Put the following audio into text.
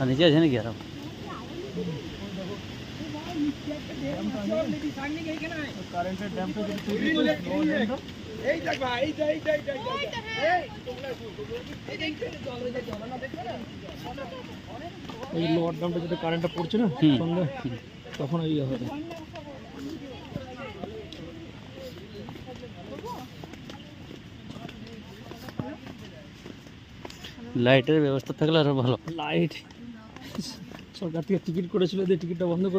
নিচে আছে নাকি আরো কারেন্টের ড্যামটা এই লোয়ার ড্যামটা যেটা কারেন্টটা পড়ছে না সন্ধ্যা তখন ইয়ে হবে। লাইটের ব্যবস্থা থাকলে আরো ভালো। লাইট সরকার থেকে টিকিট করেছিল, টিকিটটা বন্ধ করে